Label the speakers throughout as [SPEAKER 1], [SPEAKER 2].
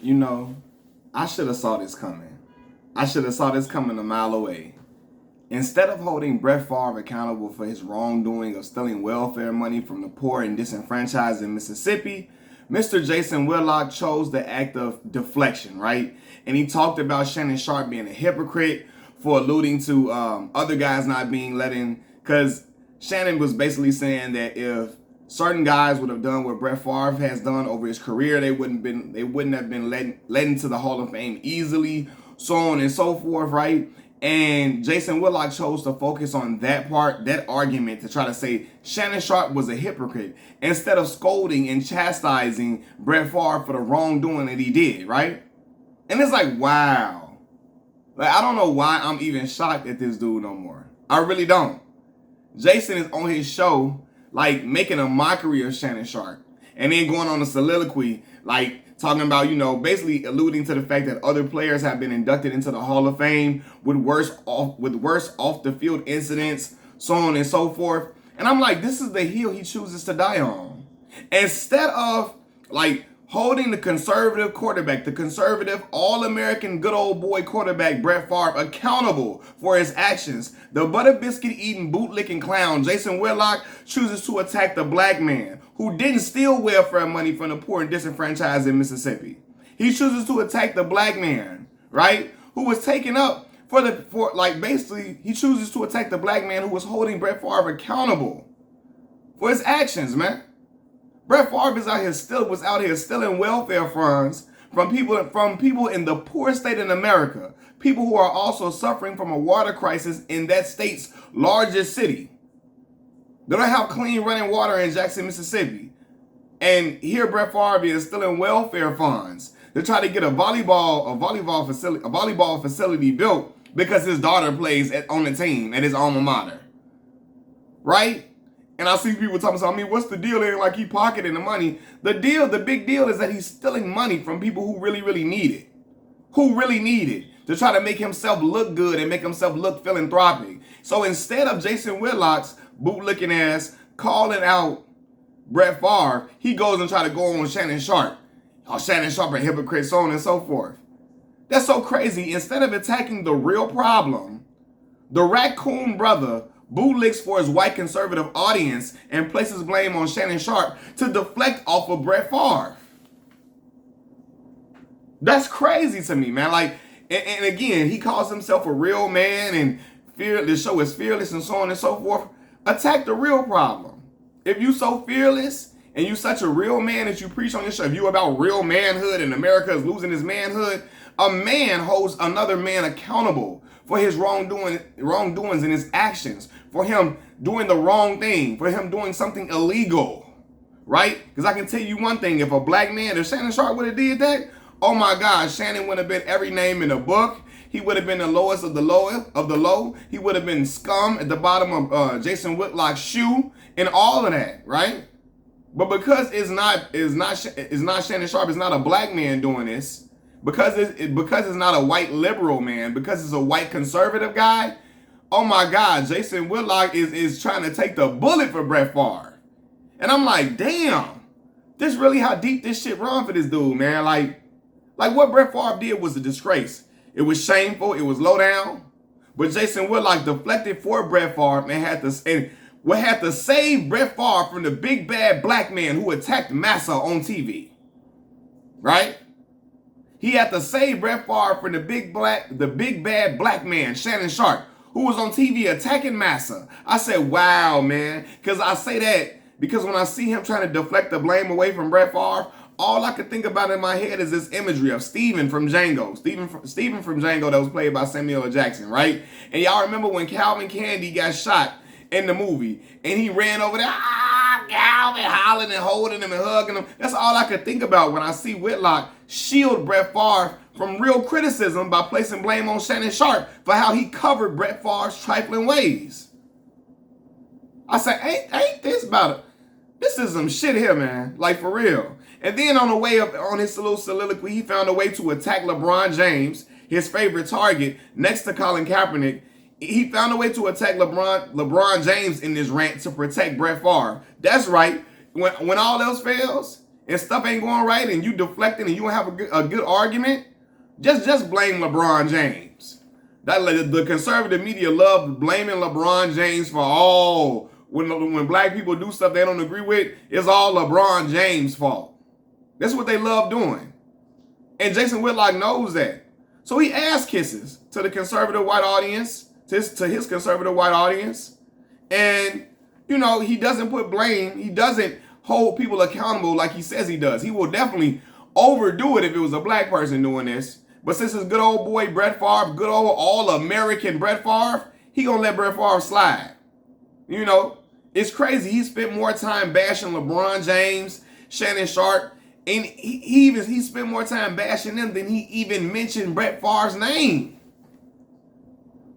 [SPEAKER 1] You know, I should have saw this coming. I should have saw this coming a mile away. Instead of holding Brett Favre accountable for his wrongdoing of stealing welfare money from the poor and disenfranchised in Mississippi, Mr. Jason Whitlock chose the act of deflection, right? And he talked about Shannon Sharpe being a hypocrite for alluding to other guys not being let in, because Shannon was basically saying that if certain guys would have done what Brett Favre has done over his career, they wouldn't have been let into the Hall of Fame easily, so on and so forth, right? And Jason Whitlock chose to focus on that part, that argument, to try to say Shannon Sharpe was a hypocrite instead of scolding and chastising Brett Favre for the wrongdoing that he did, right? And it's like, wow. Like, I don't know why I'm even shocked at this dude no more. I really don't. Jason is on his show, like, making a mockery of Shannon Sharpe. And then going on a soliloquy, like, talking about, basically alluding to the fact that other players have been inducted into the Hall of Fame with worse off the field incidents, so on and so forth. And I'm like, this is the hill he chooses to die on. Instead of, like, holding the conservative quarterback, the conservative all-American good old boy quarterback Brett Favre accountable for his actions, the butter biscuit eating bootlicking clown Jason Whitlock chooses to attack the black man who didn't steal welfare money from the poor and disenfranchised in Mississippi. He chooses to attack the black man, right, who was taken up he chooses to attack the black man who was holding Brett Favre accountable for his actions, man. Brett Favre was out here stealing welfare funds from people in the poorest state in America, people who are also suffering from a water crisis in that state's largest city. They don't have clean running water in Jackson, Mississippi. And here Brett Favre is stealing welfare funds to try to get a volleyball facility built because his daughter plays on the team at his alma mater. Right? And I see people talking about, what's the deal? It ain't like he pocketing the money. The big deal is that he's stealing money from people who really, really need it. Who really need it to try to make himself look good and make himself look philanthropic. So instead of Jason Whitlock's bootlicking ass calling out Brett Favre, he goes and try to go on Shannon Sharpe. Oh, Shannon Sharpe a hypocrite, so on and so forth. That's so crazy. Instead of attacking the real problem, the raccoon brother bootlicks for his white conservative audience and places blame on Shannon Sharpe to deflect off of Brett Favre. That's crazy to me, man. Like, and again, he calls himself a real man and the show is fearless and so on and so forth. Attack the real problem. If you so fearless and you such a real man that you preach on your show, if you about real manhood and America is losing his manhood, a man holds another man accountable for his wrongdoings and his actions, for him doing the wrong thing, for him doing something illegal, right? Because I can tell you one thing, if Shannon Sharpe would have did that, oh my God, Shannon would have been every name in the book. He would have been the lowest of the low. He would have been scum at the bottom of Jason Whitlock's shoe and all of that, right? But because it's not Shannon Sharpe, it's not a black man doing this, because it's not a white liberal man, because it's a white conservative guy, oh my God, Jason Whitlock is trying to take the bullet for Brett Favre. And I'm like, damn, this really how deep this shit run for this dude, man. Like what Brett Favre did was a disgrace. It was shameful. It was low down. But Jason Whitlock deflected for Brett Favre and had to save Brett Favre from the big bad black man who attacked Massa on TV. Right? He had to save Brett Favre from the big bad black man, Shannon Sharpe, who was on TV attacking Massa. I said, wow, man. Because I say that because when I see him trying to deflect the blame away from Brett Favre, all I could think about in my head is this imagery of Steven from Django. Steven from Django that was played by Samuel L. Jackson, right? And y'all remember when Calvin Candy got shot in the movie and he ran over there, Calvin, hollering and holding him and hugging him. That's all I could think about when I see Whitlock shield Brett Favre from real criticism by placing blame on Shannon Sharpe for how he covered Brett Favre's trifling ways. I said, ain't this about it? This is some shit here, man. Like, for real. And then on the way up on his little soliloquy, he found a way to attack LeBron James, his favorite target, next to Colin Kaepernick. He found a way to attack LeBron James in this rant to protect Brett Favre. That's right. When all else fails, and stuff ain't going right and you deflecting and you don't have a good argument, just blame LeBron James. The conservative media love blaming LeBron James for all. When black people do stuff they don't agree with, it's all LeBron James' fault. That's what they love doing. And Jason Whitlock knows that. So he ass kisses to the conservative white audience, to his conservative white audience. And, he doesn't put blame. He doesn't hold people accountable like he says he does. He will definitely overdo it if it was a black person doing this. But since it's good old boy Brett Favre, good old all-American Brett Favre, he gonna let Brett Favre slide. It's crazy. He spent more time bashing LeBron James, Shannon, Sharpe, and he spent more time bashing them than he even mentioned Brett Favre's name.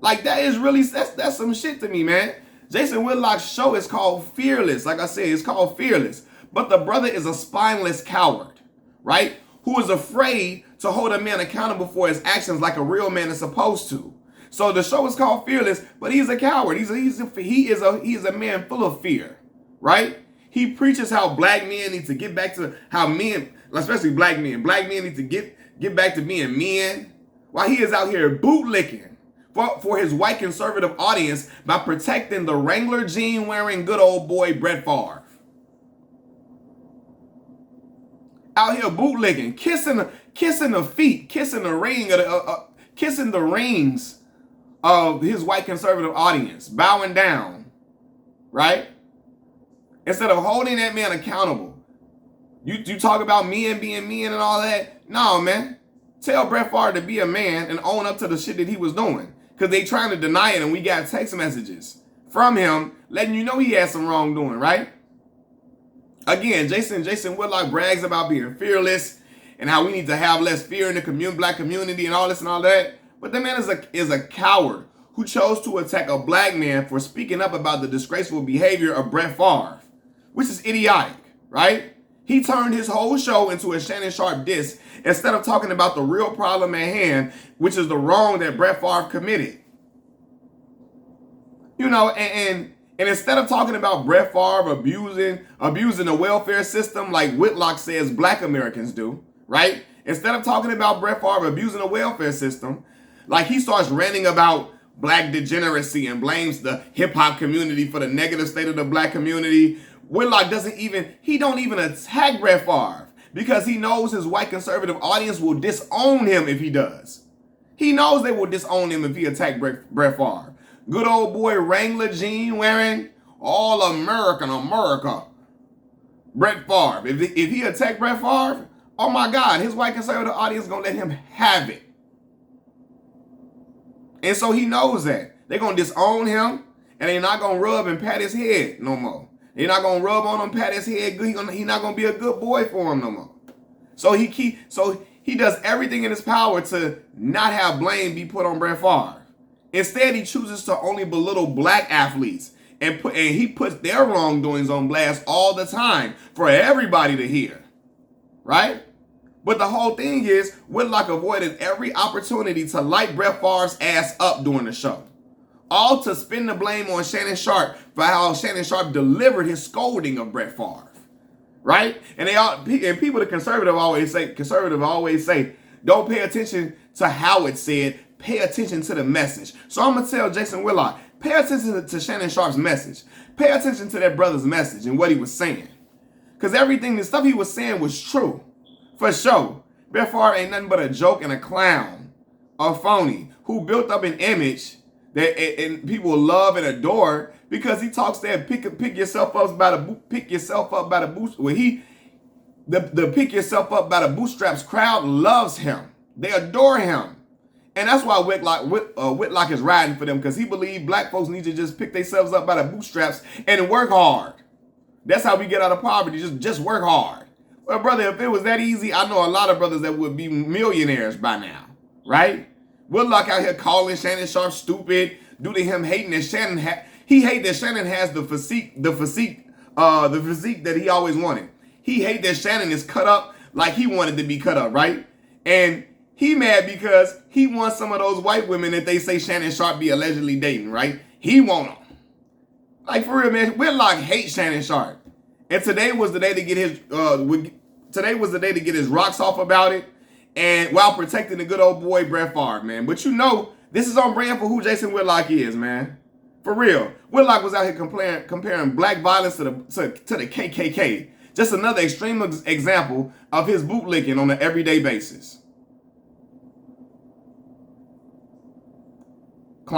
[SPEAKER 1] Like, that is really, that's some shit to me, man. Jason Whitlock's show is called Fearless. Like I said, it's called Fearless. But the brother is a spineless coward, right? Who is afraid to hold a man accountable for his actions like a real man is supposed to. So the show is called Fearless, but he's a coward. He is a man full of fear, right? He preaches how black men need to get back to how men, especially black men need to get back to being men, while he is out here bootlicking for his white conservative audience by protecting the Wrangler jean wearing good old boy Brett Favre. Out here bootlicking, kissing the feet, kissing the rings of his white conservative audience, bowing down, right? Instead of holding that man accountable. You talk about men being men and all that. No, man. Tell Brett Favre to be a man and own up to the shit that he was doing. Because they trying to deny it, and we got text messages from him letting you know he had some wrongdoing, right? Again, Jason Whitlock brags about being fearless and how we need to have less fear in the black community and all this and all that. But the man is a coward who chose to attack a black man for speaking up about the disgraceful behavior of Brett Favre, which is idiotic, right? He turned his whole show into a Shannon Sharpe diss instead of talking about the real problem at hand, which is the wrong that Brett Favre committed. And instead of talking about Brett Favre abusing the welfare system like Whitlock says black Americans do, right? Instead of talking about Brett Favre abusing the welfare system, like he starts ranting about black degeneracy and blames the hip-hop community for the negative state of the black community. Whitlock don't even attack Brett Favre because he knows his white conservative audience will disown him if he does. He knows they will disown him if he attack Brett Favre. Good old boy Wrangler jean wearing, all America. Brett Favre. If he attack Brett Favre, oh my God, his white conservative audience is going to let him have it. And so he knows that. They're going to disown him, and they're not going to rub and pat his head no more. They're not going to rub on him, pat his head. He's not going to be a good boy for him no more. So he does everything in his power to not have blame be put on Brett Favre. Instead, he chooses to only belittle black athletes, and he puts their wrongdoings on blast all the time for everybody to hear, right? But the whole thing is, Whitlock avoided every opportunity to light Brett Favre's ass up during the show. All to spin the blame on Shannon Sharpe for how Shannon Sharpe delivered his scolding of Brett Favre, right? And people, the conservative always say, don't pay attention to how it's said, pay attention to the message. So I'm gonna tell Jason Whitlock, pay attention to Shannon Sharpe's message. Pay attention to that brother's message and what he was saying, because the stuff he was saying was true. For sure, Brett Favre ain't nothing but a joke and a clown, a phony, who built up an image that and people love and adore because he talks that pick yourself up by the boot. Well, the pick yourself up by the bootstraps crowd loves him. They adore him, and that's why Whitlock is riding for them, because he believes black folks need to just pick themselves up by the bootstraps and work hard. That's how we get out of poverty. Just work hard. Well, brother, if it was that easy, I know a lot of brothers that would be millionaires by now, right? Whitlock out here calling Shannon Sharpe stupid due to him hating that Shannon he hate that Shannon has the physique that he always wanted. He hate that Shannon is cut up like he wanted to be cut up, right? And he mad because he wants some of those white women that they say Shannon Sharpe be allegedly dating, right? He want them. Like, for real, man, Whitlock hates Shannon Sharpe. And today was the day to get Today was the day to get his rocks off about it, and while protecting the good old boy Brett Favre, man. But you know, this is on brand for who Jason Whitlock is, man. For real. Whitlock was out here comparing black violence to the KKK. Just another extreme example of his bootlicking on an everyday basis.